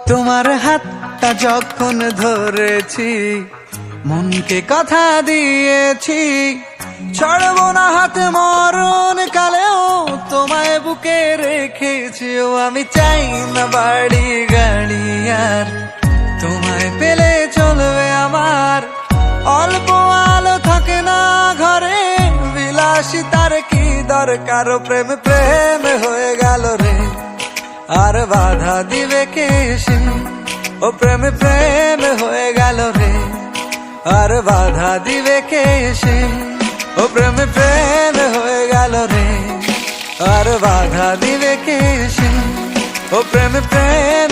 তোমার হাতটা যখন ধরেছি মনকে কথা দিয়েছি, ছাড়বো না হাত মরণ কালেও তোমায় বুকে রেখেছি। ও আমি চাই না বাড়ি গাড়ি আর তোমায় পেলে চলবে আমার, অল্প আলো থাকে না ঘরে বিলাসিতার কি দরকার। প্রেম প্রেম হয়ে গেল রে আর বাধা দিবে কে সে, ও প্রেম প্রেম হয়ে গেল রে আর বাধা দিবে কে সে, ও প্রেম প্রেম হয়ে গেল রে আর বাধা দিবে কে সে, ও প্রেম প্রেম